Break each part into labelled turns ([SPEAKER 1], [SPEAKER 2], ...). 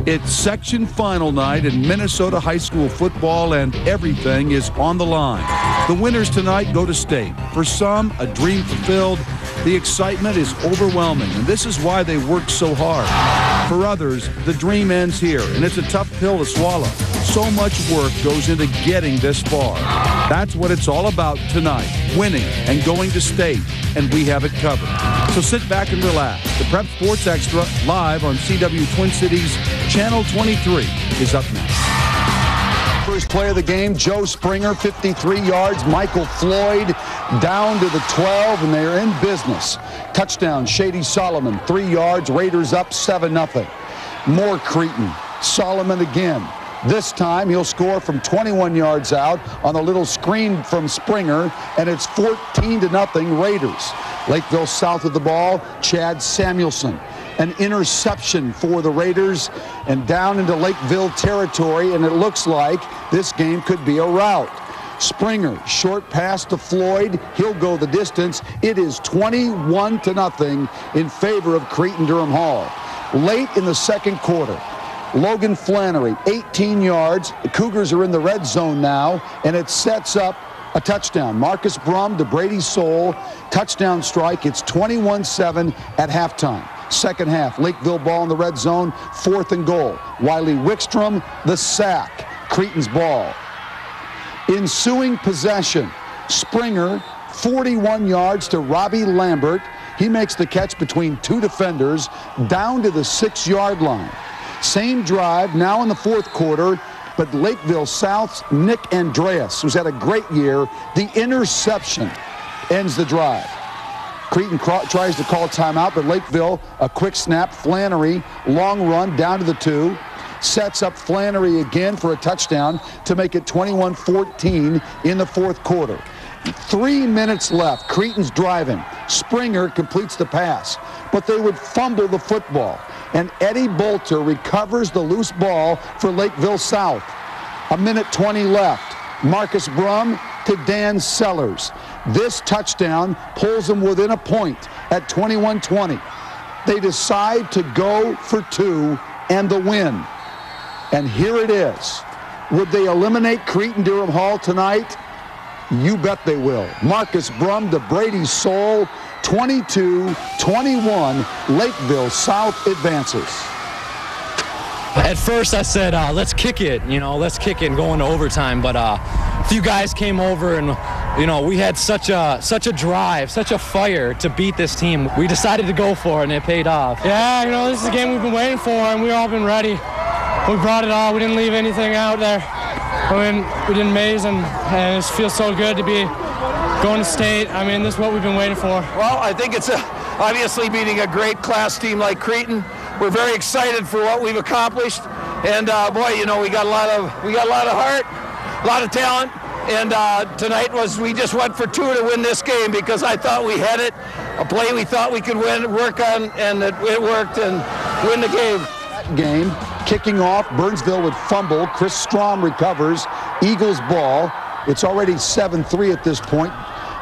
[SPEAKER 1] It's section final night in Minnesota high school football, and everything is on the line. The winners tonight go to state. For some, a dream fulfilled. The excitement is overwhelming, and this is why they work so hard. For others, the dream ends here, and it's a tough pill to swallow. So much work goes into getting this far. That's what it's all about tonight, winning and going to state, and we have it covered. So sit back and relax. The Prep Sports Extra, live on CW Twin Cities, Channel 23, is up next. First play of the game, Joe Springer, 53 yards. Michael Floyd down to the 12, and they're in business. Touchdown, Shady Solomon, 3 yards. Raiders up 7-0. More Cretin. Solomon again. This time he'll score from 21 yards out on a little screen from Springer, and it's 14-0 Raiders. Lakeville south of the ball, Chad Samuelson. An interception for the Raiders and down into Lakeville territory, and it looks like this game could be a rout. Springer, short pass to Floyd. He'll go the distance. It is 21-0 in favor of Cretin-Derham Hall. Late in the second quarter, Logan Flannery, 18 yards. The Cougars are in the red zone now, and it sets up a touchdown. Marcus Brum to Brady Soule. Touchdown strike. It's 21-7 at halftime. Second half, Lakeville ball in the red zone, 4th and goal. Wiley Wickstrom, the sack. Cretin's ball. Ensuing possession, Springer, 41 yards to Robbie Lambert. He makes the catch between two defenders down to the 6-yard line. Same drive now in the fourth quarter, but Lakeville South's Nick Andreas, who's had a great year, the interception ends the drive. Cretin tries to call a timeout, but Lakeville, a quick snap. Flannery, long run down to the 2. Sets up Flannery again for a touchdown to make it 21-14 in the fourth quarter. 3 minutes left. Cretin's driving. Springer completes the pass, but they would fumble the football. And Eddie Bolter recovers the loose ball for Lakeville South. 1:20 left. Marcus Brum to Dan Sellers. This touchdown pulls them within a point at 21-20. They decide to go for 2 and the win. And here it is. Would they eliminate Cretin-Derham Hall tonight? You bet they will. Marcus Brum to Brady Soule. 22-21, Lakeville South advances.
[SPEAKER 2] At first I said, let's kick it, let's kick it and go into overtime. But a few guys came over and, we had such a drive, such a fire to beat this team. We decided to go for it, and it paid off.
[SPEAKER 3] Yeah, this is a game we've been waiting for, and we've all been ready. We brought it all. We didn't leave anything out there. We did amazing, and it feels so good to be going to state. This is what we've been waiting for.
[SPEAKER 4] Well, I think it's obviously beating a great class team like Cretin. We're very excited for what we've accomplished, and boy, we got a lot of heart, a lot of talent, and tonight we just went for 2 to win this game because I thought we had it, a play we thought we could work on, and it worked and win the game.
[SPEAKER 1] That game kicking off, Burnsville would fumble. Chris Strom recovers. Eagles ball. It's already 7-3 at this point.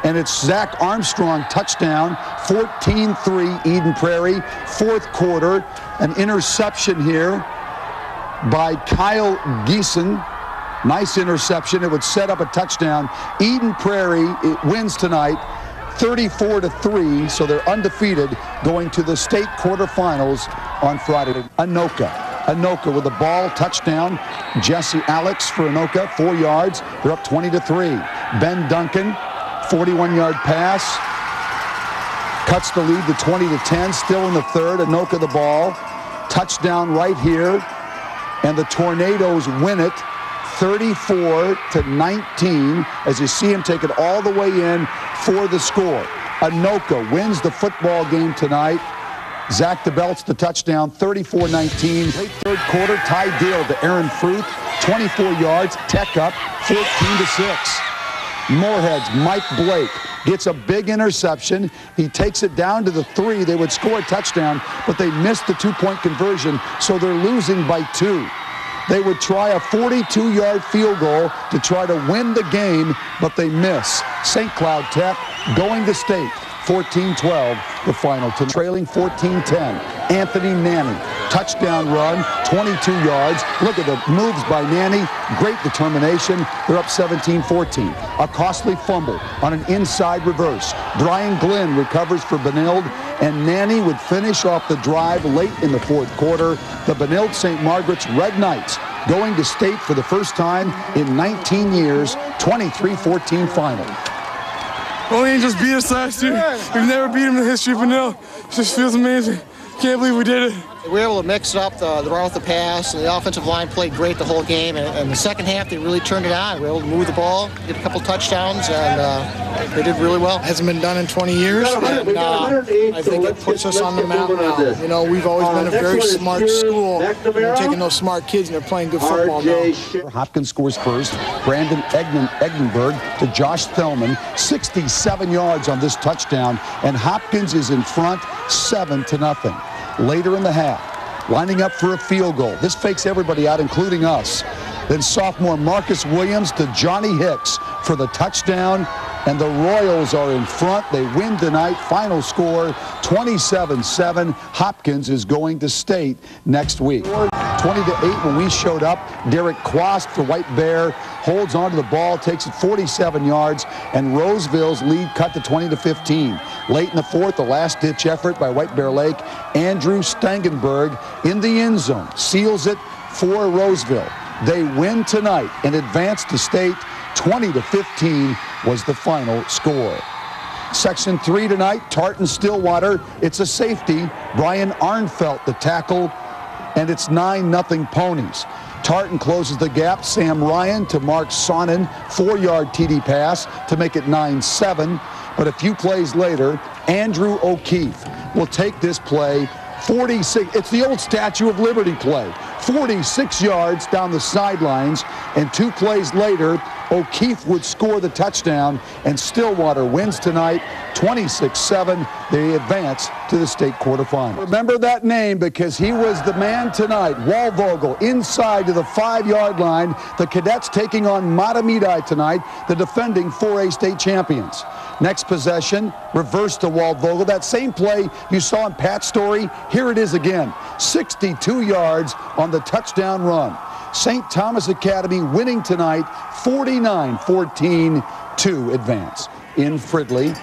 [SPEAKER 1] And it's Zach Armstrong touchdown, 14-3 Eden Prairie. Fourth quarter, an interception here by Kyle Geeson. Nice interception. It would set up a touchdown. Eden Prairie wins tonight 34-3, so they're undefeated going to the state quarterfinals on Friday. Anoka with the ball, touchdown. Jesse Alex for Anoka, 4 yards. They're up 20-3. Ben Duncan, 41-yard pass. Cuts the lead to 20-10, still in the third. Anoka the ball. Touchdown right here. And the Tornadoes win it 34-19 as you see him take it all the way in for the score. Anoka wins the football game tonight. Zach DeBelt's the touchdown, 34-19. Late third quarter, Ty Deal to Aaron Fruth, 24 yards, Tech up, 14-6. Moorhead's Mike Blake gets a big interception. He takes it down to the 3. They would score a touchdown, but they missed the 2-point conversion, so they're losing by 2. They would try a 42-yard field goal to try to win the game, but they miss. St. Cloud Tech going to state. 14-12, the final, to trailing 14-10. Anthony Nanny. Touchdown run, 22 yards. Look at the moves by Nanny. Great determination. They're up 17-14. A costly fumble on an inside reverse. Brian Glenn recovers for Benilde, and Nanny would finish off the drive late in the fourth quarter. The Benilde-St. Margaret's Red Knights going to state for the first time in 19 years, 23-14 final.
[SPEAKER 3] Well, Angels beat us last year. We've never beat them in the history of Benilde. It just feels amazing. Can't believe we did it.
[SPEAKER 5] We were able to mix it up, the run with the pass, and the offensive line played great the whole game. And the second half, they really turned it on. We were able to move the ball, get a couple touchdowns, and they did really well.
[SPEAKER 6] It hasn't been done in 20 years, and I think it puts us on the map now. You know, we've always been a very smart school. We're taking those smart kids, and they're playing good football now.
[SPEAKER 1] Hopkins scores first. Brandon Eggenberg to Josh Thelman. 67 yards on this touchdown, and Hopkins is in front 7-0. Later in the half, lining up for a field goal. This fakes everybody out, including us. Then sophomore Marcus Williams to Johnny Hicks for the touchdown, and the Royals are in front. They win tonight. Final score 27-7. Hopkins is going to state next week. 20-8 when we showed up. Derek Quast for White Bear holds onto the ball, takes it 47 yards, and Roseville's lead cut to 20-15. Late in the fourth, the last-ditch effort by White Bear Lake. Andrew Stangenberg in the end zone seals it for Roseville. They win tonight and advance to state. 20-15 was the final score. Section 3 tonight, Tartan-Stillwater. It's a safety. Brian Arnfelt the tackle, and it's 9-0 Ponies. Tartan closes the gap. Sam Ryan to Mark Sonnen, 4-yard TD pass to make it 9-7. But a few plays later, Andrew O'Keefe will take this play 46. It's the old Statue of Liberty play. 46 yards down the sidelines, and 2 plays later, O'Keefe would score the touchdown, and Stillwater wins tonight 26-7. They advance to the state quarterfinals. Remember that name because he was the man tonight. Walvogel inside to the 5-yard line. The Cadets taking on Matamidi tonight, the defending 4A state champions. Next possession, reverse to Walvogel. That same play you saw in Pat's story, here it is again. 62 yards on the touchdown run. St. Thomas Academy winning tonight 49-14 to advance. In Fridley.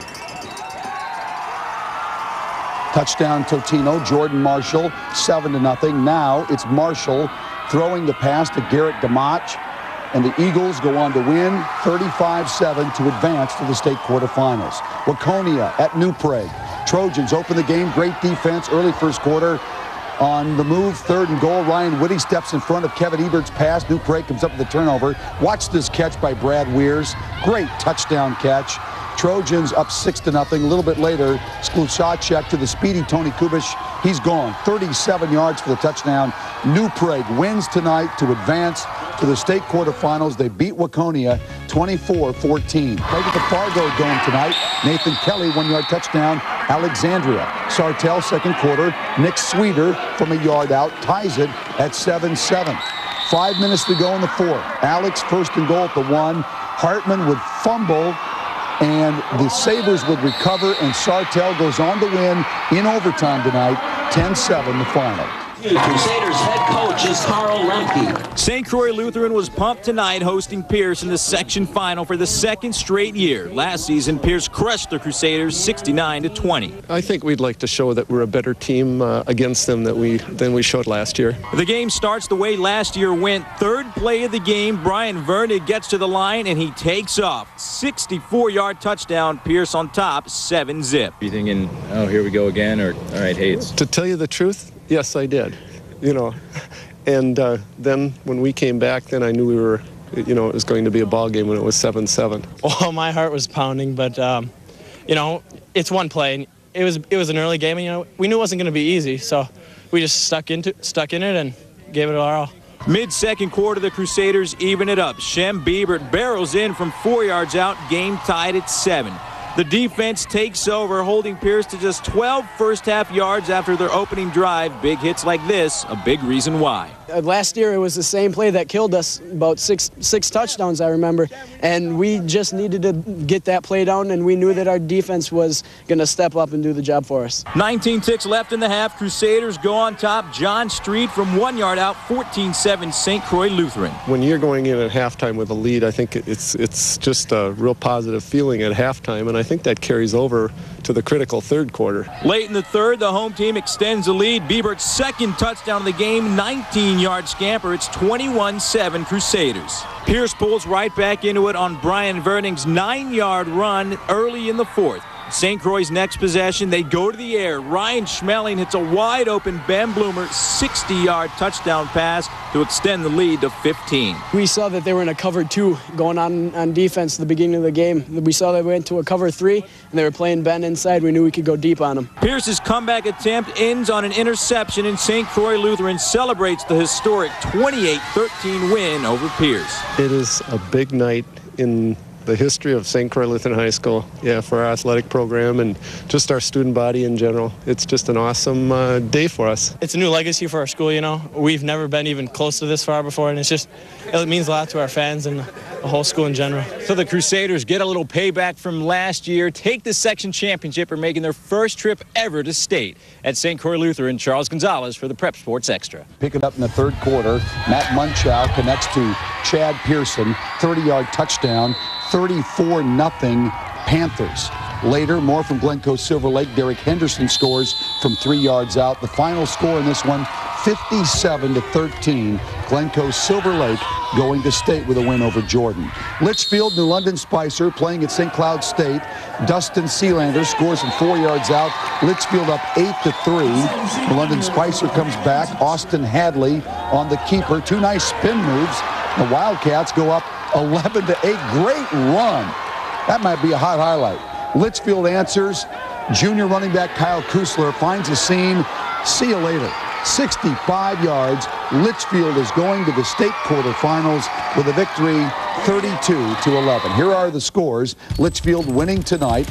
[SPEAKER 1] Touchdown Totino, Jordan Marshall, 7-0. Now it's Marshall throwing the pass to Garrett Gamach, and the Eagles go on to win 35-7 to advance to the state quarterfinals. Waconia at New Prague. Trojans open the game, great defense, early first quarter. On the move, 3rd and goal, Ryan Whitty steps in front of Kevin Ebert's pass. New Prague comes up with the turnover. Watch this catch by Brad Weirs. Great touchdown catch. Trojans up 6-0. A little bit later, Skluchacek to the speedy Tony Kubish. He's gone. 37 yards for the touchdown. New Prague wins tonight to advance to the state quarterfinals. They beat Waconia 24-14. Played at the Fargo Dome tonight. Nathan Kelly, 1-yard touchdown. Alexandria. Sartell, second quarter. Nick Sweeter from a yard out ties it at 7-7. 5 minutes to go in the fourth. Alex first and goal at the 1. Hartman would fumble, and the Sabres would recover, and Sartell goes on to win in overtime tonight, 10-7 the final.
[SPEAKER 7] Crusaders head coach is Carl Lemke.
[SPEAKER 8] St. Croix Lutheran was pumped tonight hosting Pierce in the section final for the 2nd straight year. Last season, Pierce crushed the Crusaders 69-20.
[SPEAKER 9] I think we'd like to show that we're a better team against them than we showed last year.
[SPEAKER 8] The game starts the way last year went. 3rd play of the game, Brian Vernig gets to the line and he takes off. 64-yard touchdown, Pierce on top, 7-zip.
[SPEAKER 10] You thinking, oh, here we go again, or all right, Hayes?
[SPEAKER 9] To tell you the truth, yes, I did. And then when we came back, then I knew we were, it was going to be a ball game when it was 7-7.
[SPEAKER 3] Well, my heart was pounding, but it's one play. It was an early game, and we knew it wasn't going to be easy, so we just stuck in it and gave it our all.
[SPEAKER 8] Mid-second quarter, the Crusaders even it up. Shem Biebert barrels in from 4 yards out, game tied at 7. The defense takes over, holding Pierce to just 12 first-half yards after their opening drive. Big hits like this, a big reason why.
[SPEAKER 11] Last year it was the same play that killed us, about six touchdowns I remember, and we just needed to get that play down, and we knew that our defense was going to step up and do the job for us.
[SPEAKER 8] 19 ticks left in the half. Crusaders go on top. John Street from 1 yard out, 14-7 St. Croix Lutheran.
[SPEAKER 9] When you're going in at halftime with a lead, I think it's just a real positive feeling at halftime, and I think that carries over to the critical third quarter.
[SPEAKER 8] Late in the third, the home team extends the lead. Biebert's second touchdown of the game, 19-yard scamper. It's 21-7 Crusaders. Pierce pulls right back into it on Brian Verning's 9-yard run early in the fourth. St. Croix's next possession, they go to the air. Ryan Schmeling hits a wide-open Ben Bloomer 60-yard touchdown pass to extend the lead to 15.
[SPEAKER 11] We saw that they were in a cover 2 going on defense at the beginning of the game. We saw they went to a cover 3, and they were playing Ben inside. We knew we could go deep on them.
[SPEAKER 8] Pierce's comeback attempt ends on an interception, and St. Croix Lutheran celebrates the historic 28-13 win over Pierce.
[SPEAKER 9] It is a big night in the history of St. Croix Lutheran High School, for our athletic program and just our student body in general. It's just an awesome day for us.
[SPEAKER 3] It's a new legacy for our school, We've never been even close to this far before, and it means a lot to our fans and the whole school in general.
[SPEAKER 8] So the Crusaders get a little payback from last year, take the section championship, and making their first trip ever to state. At St. Croix Lutheran, Charles Gonzalez for the Prep Sports Extra.
[SPEAKER 1] Pick it up in the third quarter. Matt Munchow connects to Chad Pearson, 30-yard touchdown. 34-0 Panthers. Later, more from Glencoe-Silver Lake. Derek Henderson scores from 3 yards out. The final score in this one, 57-13. Glencoe-Silver Lake going to state with a win over Jordan. Litchfield, New London Spicer playing at St. Cloud State. Dustin Sealander scores from 4 yards out. Litchfield up 8-3. New London Spicer comes back. Austin Hadley on the keeper. 2 nice spin moves. The Wildcats go up 11-8. Great run. That might be a hot highlight. Litchfield answers. Junior running back Kyle Kusler finds a seam. See you later. 65 yards. Litchfield is going to the state quarterfinals with a victory 32-11. Here are the scores. Litchfield winning tonight.